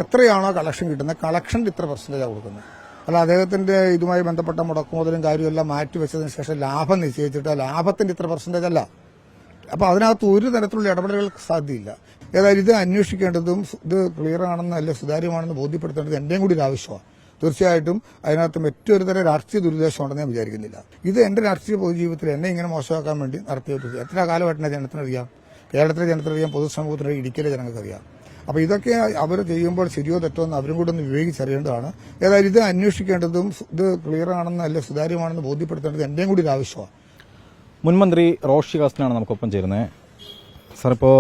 എത്രയാണോ കളക്ഷൻ കിട്ടുന്നത് കളക്ഷൻ്റെ ഇത്ര പെർസെൻറ്റേജാണ് കൊടുക്കുന്നത്. അല്ല അദ്ദേഹത്തിന്റെ ഇതുമായി ബന്ധപ്പെട്ട മുടക്കുമുതലും കാര്യമെല്ലാം മാറ്റിവെച്ചതിന് ശേഷം ലാഭം നിശ്ചയിച്ചിട്ട് ലാഭത്തിന്റെ ഇത്ര പെർസെൻറ്റേജ് അല്ല. അപ്പോൾ അതിനകത്ത് ഒരു തരത്തിലുള്ള ഇടപെടലുകൾക്ക് സാധ്യതയില്ല. ഏതായാലും ഇത് അന്വേഷിക്കേണ്ടതും ഇത് ക്ലിയർ ആണെന്ന് അല്ലെ സുതാര്യമാണെന്ന് ബോധ്യപ്പെടുത്തേണ്ടത് എന്റെയും കൂടി ഒരു ആവശ്യമാണ്. തീർച്ചയായിട്ടും അതിനകത്ത് മറ്റൊരു തരം രാഷ്ട്രീയ ദുരുദ്ദേശമുണ്ടെന്ന് ഞാൻ വിചാരിക്കുന്നില്ല. ഇത് എന്റെ രാഷ്ട്രീയ പൊതുജീവിതത്തിൽ എന്നെ ഇങ്ങനെ മോശമാക്കാൻ വേണ്ടി നടത്തിയ എത്ര കാലമായിട്ട് ജനത്തിനറിയാം, കേരളത്തിലെ ജനത്തിനറിയാം, പൊതുസമൂഹത്തിനറിയാം, ഇടുക്കിയിലെ ജനങ്ങൾക്കറിയാം. അപ്പോൾ ഇതൊക്കെ അവർ ചെയ്യുമ്പോൾ ശരിയോ തെറ്റോ എന്ന് അവരും കൂടെ ഒന്ന് വിവേകിച്ചറിയേണ്ടതാണ്. ഏതായാലും ഇത് അന്വേഷിക്കേണ്ടതും ഇത് ക്ലിയർ ആണെന്ന് അല്ലെ സുതാര്യമാണെന്ന് ബോധ്യപ്പെടുത്തേണ്ടത് എന്റെയും കൂടി ഒരു ആവശ്യമാണ്. മുൻമന്ത്രി റോഷി അഗസ്റ്റിനാണ് നമുക്കൊപ്പം ചേരുന്നത്. സാർ, ഇപ്പോൾ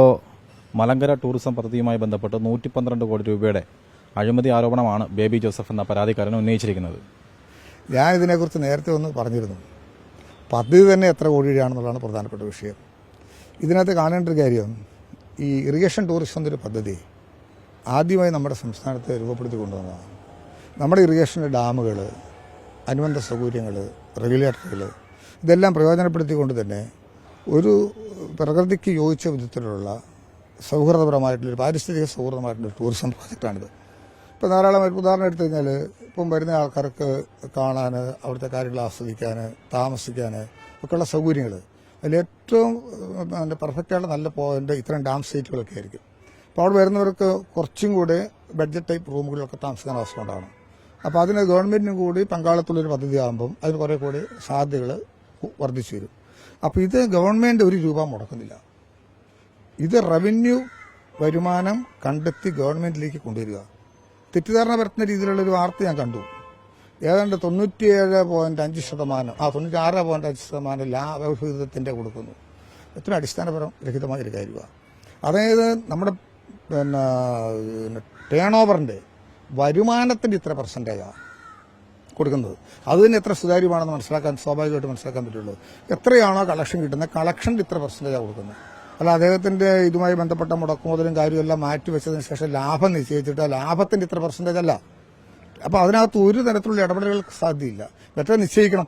മലങ്കര ടൂറിസം പദ്ധതിയുമായി ബന്ധപ്പെട്ട് 112 കോടി രൂപയുടെ അഴിമതി ആരോപണമാണ് ബേബി ജോസഫ് എന്ന പരാതിക്കാരൻ ഉന്നയിച്ചിരിക്കുന്നത്. ഞാൻ ഇതിനെക്കുറിച്ച് നേരത്തെ ഒന്ന് പറഞ്ഞിരുന്നു. പദ്ധതി തന്നെ എത്ര കോടി രൂപയാണെന്നുള്ളതാണ് പ്രധാനപ്പെട്ട വിഷയം. ഇതിനകത്ത് കാണേണ്ട ഒരു കാര്യം, ഈ ഇറിഗേഷൻ ടൂറിസം എന്നൊരു പദ്ധതി ആദ്യമായി നമ്മുടെ സംസ്ഥാനത്ത് രൂപപ്പെടുത്തി കൊണ്ടുവന്നതാണ്. നമ്മുടെ ഇറിഗേഷൻ്റെ ഡാമുകൾ, അനുബന്ധ സൗകര്യങ്ങൾ, റെഗുലേറ്ററുകൾ ഇതെല്ലാം പ്രയോജനപ്പെടുത്തിക്കൊണ്ട് തന്നെ ഒരു പ്രകൃതിക്ക് യോജിച്ച വിധത്തിലുള്ള സൗഹൃദപരമായിട്ടുള്ളൊരു പാരിസ്ഥിതിക സൗഹൃദമായിട്ടുള്ള ടൂറിസം പ്രോജക്റ്റാണിത്. ഇപ്പോൾ ധാരാളം ഉദാഹരണം എടുത്തു കഴിഞ്ഞാൽ ഇപ്പം വരുന്ന ആൾക്കാർക്ക് കാണാൻ, അവിടുത്തെ കാര്യങ്ങൾ ആസ്വദിക്കാൻ, താമസിക്കാൻ ഒക്കെയുള്ള സൗകര്യങ്ങൾ അതിലേറ്റവും പെർഫെക്റ്റായിട്ട് നല്ല പോയിന്റ് ഇത്തരം ഡാം സൈറ്റുകളൊക്കെ ആയിരിക്കും. അപ്പോൾ അവിടെ വരുന്നവർക്ക് കുറച്ചും കൂടെ ബഡ്ജറ്റ് ടൈപ്പ് റൂമുകളിലൊക്കെ താമസിക്കാൻ അവസരം ഉണ്ടാകണം. അപ്പോൾ അതിന് ഗവൺമെന്റിനും കൂടി പങ്കാളിത്തമുള്ളൊരു പദ്ധതി ആകുമ്പം അതിന് കുറേ കൂടി സാധ്യതകൾ വർദ്ധിച്ചു വരും. അപ്പോൾ ഇത് ഗവൺമെന്റ് ഒരു രൂപ മുടക്കുന്നില്ല. ഇത് റവന്യൂ വരുമാനം കണ്ടെത്തി ഗവൺമെന്റിലേക്ക് കൊണ്ടുവരിക. തെറ്റിദ്ധാരണ പരത്തുന്ന രീതിയിലുള്ള ഒരു വാർത്ത ഞാൻ കണ്ടു. ഏതാണ്ട് 97.5%, 96.5% ലാഭവിഹിതത്തിന്റെ കൊടുക്കുന്നു. എത്ര അടിസ്ഥാനപരഹിതമായ ഒരു കാര്യമാണ്. അതായത് നമ്മുടെ ടേൺ ഓവറിന്റെ വരുമാനത്തിന്റെ ഇത്ര പെർസെൻറ്റേജാണ് കൊടുക്കുന്നത്. അത് തന്നെ എത്ര സുതാര്യമാണെന്ന് സ്വാഭാവികമായിട്ട് മനസ്സിലാക്കാൻ പറ്റുള്ളൂ. എത്രയാണോ കളക്ഷൻ കിട്ടുന്നത് കളക്ഷൻ്റെ ഇത്ര പെർസെൻറ്റേജാണ് കൊടുക്കുന്നത്. അല്ല അദ്ദേഹത്തിന്റെ ഇതുമായി ബന്ധപ്പെട്ട മുടക്കുമുതലും കാര്യമെല്ലാം മാറ്റിവെച്ചതിന് ശേഷം ലാഭം നിശ്ചയിച്ചിട്ട് ലാഭത്തിന്റെ ഇത്ര പെർസെൻറ്റേജ് അല്ല. അപ്പോൾ അതിനകത്ത് ഒരു തരത്തിലുള്ള ഇടപെടലുകൾക്ക് സാധ്യതയില്ല. എത്ര നിശ്ചയിക്കണം,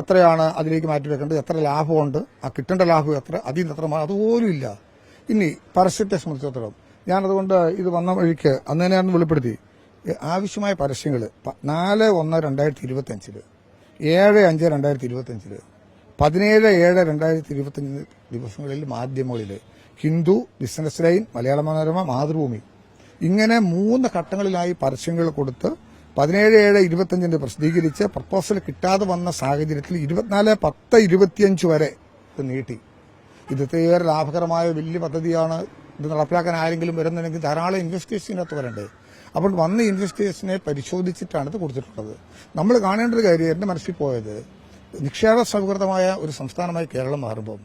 എത്രയാണ് അതിലേക്ക് മാറ്റിവെക്കേണ്ടത്, എത്ര ലാഭമുണ്ട്, ആ കിട്ടേണ്ട ലാഭം എത്ര, അതിന് എത്ര, അതുപോലും ഇല്ല. ഇനി പരസ്യത്തെ സംബന്ധിച്ചിടത്തോളം ഞാനതുകൊണ്ട് ഇത് വന്ന വഴിക്ക് അന്ന് തന്നെയാണ് വെളിപ്പെടുത്തി. ആവശ്യമായ പരസ്യങ്ങൾ 4/1/2025, 7/5/2025, 17/7/2025 ദിവസങ്ങളിൽ മാധ്യമങ്ങളിൽ ഹിന്ദു, ബിസിനസ് ലൈൻ, മലയാള മനോരമ, മാതൃഭൂമി ഇങ്ങനെ 3 ഘട്ടങ്ങളിലായി പരസ്യങ്ങൾ കൊടുത്ത് 17/7/25 പ്രസിദ്ധീകരിച്ച് പ്രപ്പോസൽ കിട്ടാതെ വന്ന സാഹചര്യത്തിൽ 24/10/25 വരെ ഇത് നീട്ടി. ഇത് ഏറെ ലാഭകരമായ വലിയ പദ്ധതിയാണ്. ഇത് നടപ്പിലാക്കാൻ ആരെങ്കിലും വരുന്നുണ്ടെങ്കിൽ ധാരാളം ഇൻവെസ്റ്റിഗേഷനകത്ത് വരണ്ടേ. അപ്പോൾ വന്ന ഇൻവെസ്റ്റിഗേഷനെ പരിശോധിച്ചിട്ടാണ് ഇത് കൊടുത്തിട്ടുള്ളത്. നമ്മൾ കാണേണ്ട ഒരു കാര്യം, എന്റെ മനസ്സിൽ പോയത്, നിക്ഷേപ സൗഹൃദമായ ഒരു സംസ്ഥാനമായി കേരളം മാറുമ്പോൾ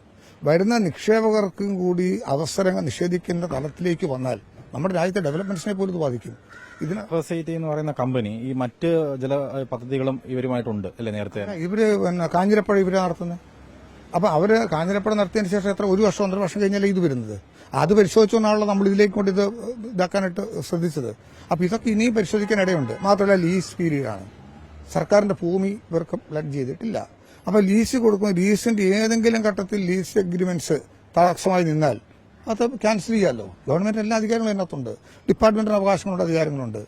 വരുന്ന നിക്ഷേപകർക്കും കൂടി അവസരങ്ങൾ നിഷേധിക്കുന്ന തലത്തിലേക്ക് വന്നാൽ നമ്മുടെ രാജ്യത്തെ ഡെവലപ്മെന്റ്സിനെ പോലും ഇത് ബാധിക്കും. ഇതിന് സൊസൈറ്റി എന്ന് പറയുന്ന കമ്പനി ഈ മറ്റ് ജല പദ്ധതികളും ഇവരുമായിട്ടുണ്ട് അല്ലേ? നേരത്തെ ഇവര് കാഞ്ഞിരപ്പുഴ ഇവര് നടത്തുന്നത്. അപ്പൊ അവര് കാഞ്ഞിരപ്പുഴ നടത്തിയതിനു ശേഷം എത്ര 1 വർഷം 1.5 വർഷം കഴിഞ്ഞാലേ ഇത് വരുന്നത്. അത് പരിശോധിച്ചുകൊണ്ടാണല്ലോ നമ്മൾ ഇതിലേക്ക് കൊണ്ട് ഇത് ഇതാക്കാനായിട്ട് ശ്രദ്ധിച്ചത്. അപ്പൊ ഇതൊക്കെ ഇനിയും പരിശോധിക്കാൻ ഇടയുണ്ട്. മാത്രമല്ല ലീസ് പീരീഡാണ്. സർക്കാരിന്റെ ഭൂമി ഇവർക്ക് പ്ലഡ് ചെയ്തിട്ടില്ല. അപ്പൊ ലീസ് കൊടുക്കുമ്പോൾ ലീസിന്റെ ഏതെങ്കിലും ഘട്ടത്തിൽ ലീസ് എഗ്രിമെന്റ്സ് തടസ്സമായി നിന്നാൽ അത് ക്യാൻസൽ ചെയ്യാമല്ലോ. ഗവൺമെന്റ് എല്ലാ അധികാരങ്ങളും അതിനകത്തുണ്ട്. ഡിപ്പാർട്ട്മെന്റിന് അവകാശങ്ങളുണ്ട്, അധികാരങ്ങളുണ്ട്.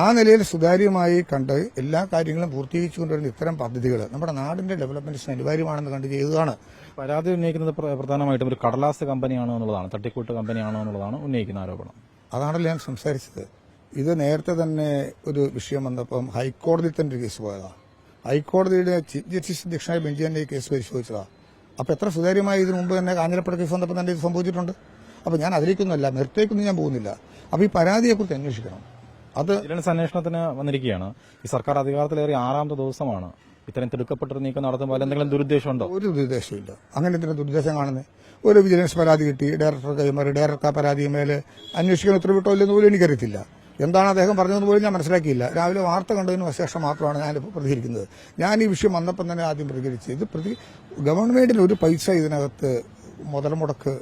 ആ നിലയിൽ സുതാര്യമായി കണ്ട് എല്ലാ കാര്യങ്ങളും പൂർത്തീകരിച്ചുകൊണ്ടുവരുന്ന ഇത്തരം പദ്ധതികൾ നമ്മുടെ നാടിന്റെ ഡെവലപ്മെന്റ്സിന് അനിവാര്യമാണെന്ന് കണ്ട് ചെയ്തതാണ്. പരാതി ഉന്നയിക്കുന്നത് പ്രധാനമായിട്ടും ഒരു കടലാസ് കമ്പനിയാണോ എന്നുള്ളതാണ്, തട്ടിക്കൂട്ട് കമ്പനിയാണോ എന്നുള്ളതാണ് ഉന്നയിക്കുന്ന ആരോപണം. അതാണല്ലോ ഞാൻ സംസാരിച്ചത്. ഇത് നേരത്തെ തന്നെ ഒരു വിഷയം വന്നപ്പം ഹൈക്കോടതിയിൽ തന്നെ ഒരു കേസ് പോയതാണ്. ഹൈക്കോടതിയുടെ ചീഫ് ജസ്റ്റിസ് അധ്യക്ഷനായ ബെഞ്ച് തന്നെ ഈ കേസ് പരിശോധിച്ചതാണ്. അപ്പോൾ എത്ര സുതാര്യമായി ഇതിനു മുമ്പ് തന്നെ കാഞ്ഞിരപ്പുഴ കേസ് വന്നപ്പോൾ തന്നെ ഇത് സംഭവിച്ചിട്ടുണ്ട്. അപ്പോൾ ഞാൻ അതിലേക്കൊന്നുമല്ല, മെറിറ്റിലേക്കൊന്നും ഞാൻ പോകുന്നില്ല. അപ്പോൾ ഈ പരാതിയെക്കുറിച്ച് അന്വേഷിക്കണം. അത് വിജിലൻസ് അന്വേഷണത്തിന് വന്നിരിക്കുകയാണ്. ഈ സർക്കാർ അധികാരത്തിലേറി 6ാമത്തെ ദിവസമാണ്. ഇത്തരം തിടുക്കപ്പെട്ടൊരു നീക്കം നടത്തുമ്പോൾ എന്തെങ്കിലും ദുരുദ്ദേശമുണ്ടോ? ഒരു ദുരുദ്ദേശമില്ല. അങ്ങനെ എന്തെങ്കിലും ദുരുദ്ദേശം കാണുന്നത്? ഒരു വിജിലൻസ് പരാതി കിട്ടി, ഡയറക്ടർ കൈമാറി, ഡയറക്ടർ പരാതിയുമേൽ അന്വേഷിക്കാൻ ഉത്തരവിട്ടോ ഇല്ലെന്ന് പോലും എനിക്കറിയത്തില്ല. എന്താണ് അദ്ദേഹം പറഞ്ഞതെന്ന് പോലും ഞാൻ മനസ്സിലാക്കിയില്ല. രാവിലെ വാർത്ത കണ്ടതിന് ശേഷം മാത്രമാണ് ഞാൻ പ്രതികരിക്കുന്നത്. ഞാൻ ഈ വിഷയം വന്നപ്പം തന്നെ ആദ്യം പ്രതികരിച്ചു. ഇത് ഗവൺമെന്റിന് ഒരു പൈസ ഇതിനകത്ത് മുതൽ മുടക്ക്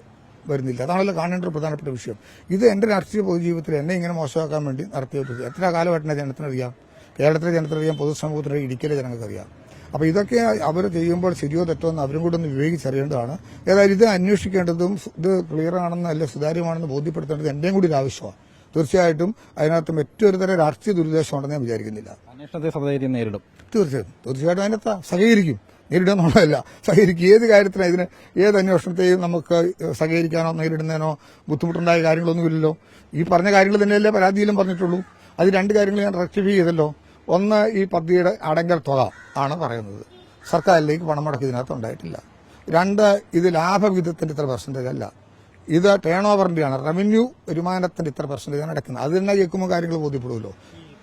വരുന്നില്ല. അതാണല്ലോ കാണേണ്ട ഒരു പ്രധാനപ്പെട്ട വിഷയം. ഇത് എന്റെ രാഷ്ട്രീയ പൊതുജീവിതത്തിൽ എന്നെ ഇങ്ങനെ മോശമാക്കാൻ വേണ്ടി നടത്തിയ എത്ര കാലമായിട്ട് ജനത്തിനറിയാം, കേരളത്തിലെ ജനത്തിനറിയാം, പൊതുസമൂഹത്തിലെ ഇടുക്കിയിലെ ജനങ്ങൾക്കറിയാം. അപ്പോൾ ഇതൊക്കെ അവർ ചെയ്യുമ്പോൾ ശരിയോ തെറ്റോ എന്ന് അവരും കൂടെ ഒന്ന് വിവേകിച്ചറിയേണ്ടതാണ്. ഏതായാലും ഇത് അന്വേഷിക്കേണ്ടതും ഇത് ക്ലിയർ ആണെന്ന് അല്ലെ സുതാര്യമാണെന്ന് ബോധ്യപ്പെടുത്തേണ്ടത് എന്റെയും കൂടി ഒരു ആവശ്യമാണ്. തീർച്ചയായിട്ടും അതിനകത്ത് മറ്റൊരു തരം രാഷ്ട്രീയ ദുരുദ്ദേശം ഉണ്ടെന്ന് ഞാൻ വിചാരിക്കുന്നില്ല. അന്വേഷണത്തെ സധൈര്യം നേരിടും. തീർച്ചയായിട്ടും അതിനകത്ത് സഹകരിക്കും. നേരിടുന്നുള്ളതല്ല, സഹകരിക്കും. ഏത് കാര്യത്തിനും ഇതിന് ഏത് അന്വേഷണത്തെയും നമുക്ക് സഹകരിക്കാനോ നേരിടുന്നതിനോ ബുദ്ധിമുട്ടുണ്ടായ കാര്യങ്ങളൊന്നുമില്ലല്ലോ. ഈ പറഞ്ഞ കാര്യങ്ങൾ തന്നെയല്ലേ പരാതിയിലും പറഞ്ഞിട്ടുള്ളൂ. അത് രണ്ട് കാര്യങ്ങൾ ഞാൻ റെക്ടിഫൈ ചെയ്തല്ലോ. ഒന്ന്, ഈ പദ്ധതിയുടെ അടങ്കൽ തുക ആണ് പറയുന്നത്, സർക്കാരിലേക്ക് പണം മുടക്കി ഇതിനകത്ത് ഉണ്ടായിട്ടില്ല. രണ്ട്, ഇത് ലാഭവിഹിതത്തിന്റെ ഇത്ര പെർസെന്റേജ് അല്ല, ഇത് ടേൺ ഓവറിന്റെയാണ്, റവന്യൂ വരുമാനത്തിന്റെ ഇത്ര പെർസെന്റേജാണ് അടക്കുന്നത്. അത് തന്നെ കേൾക്കുമ്പോൾ കാര്യങ്ങൾ ബോധ്യപ്പെടുമല്ലോ.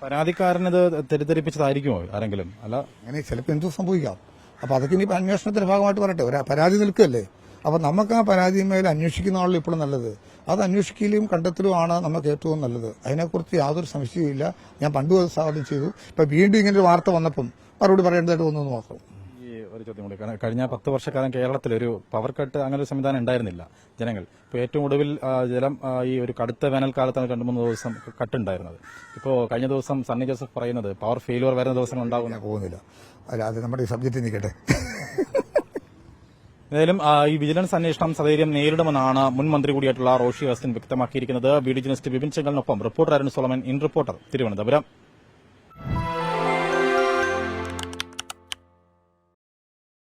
പരാതിക്കാരനത് തെറ്റിദ്ധരിപ്പിച്ചതായിരിക്കുമോ ആരെങ്കിലും? അല്ല, അങ്ങനെ ചിലപ്പോൾ എന്തോ സംഭവിക്കാം. അപ്പൊ അതൊക്കെ ഇനി അന്വേഷണത്തിന്റെ ഭാഗമായിട്ട് പറയട്ടെ. ഒരു പരാതി നിൽക്കുകയല്ലേ, അപ്പൊ നമുക്ക് ആ പരാതിമേൽ അന്വേഷിക്കുന്നതാണല്ലോ ഇപ്പോഴും നല്ലത്. അത് അന്വേഷിക്കലും കണ്ടെത്തലുമാണ് നമുക്ക് ഏറ്റവും നല്ലത്. അതിനെക്കുറിച്ച് യാതൊരു സംശയവുമില്ല. ഞാൻ പണ്ടും അത് സ്വാഗതം ചെയ്തു. ഇപ്പൊ വീണ്ടും ഇങ്ങനെ ഒരു വാർത്ത വന്നപ്പം മറുപടി പറയേണ്ടതായിട്ട് തോന്നുന്നു മാത്രം. ഈ ഒരു ചോദ്യം കൂടി, കഴിഞ്ഞ 10 വർഷക്കാലം കേരളത്തിൽ ഒരു പവർ കട്ട് അങ്ങനെ ഒരു സംവിധാനം ഉണ്ടായിരുന്നില്ല ജനങ്ങൾ. ഇപ്പോൾ ഏറ്റവും ഒടുവിൽ ജലം ഈ ഒരു കടുത്ത വേനൽക്കാലത്താണ് 2-3 ദിവസം കട്ടുണ്ടായിരുന്നത്. ഇപ്പോൾ കഴിഞ്ഞ ദിവസം സണ്ണി ജോസഫ് പറയുന്നത് പവർ ഫെയിലുവർ വരുന്ന ദിവസങ്ങൾ ഉണ്ടാകും. പോകുന്നില്ല. അല്ല, അത് നമ്മുടെ ഈ സബ്ജക്റ്റ് നിൽക്കട്ടെ. ഏതായാലും ഈ വിജിലൻസ് അന്വേഷണം സധൈര്യം നേരിടുമെന്നാണ് മുൻ മന്ത്രി കൂടിയായിട്ടുള്ള റോഷി അഗസ്റ്റിൻ വ്യക്തമാക്കിയിരിക്കുന്നത്. വീഡിയോ ജേർണലിസ്റ്റ് വിപിൻ ചെങ്കലിനൊപ്പം reporter Arun Solomon, in reporter, Thiruvananthapuram.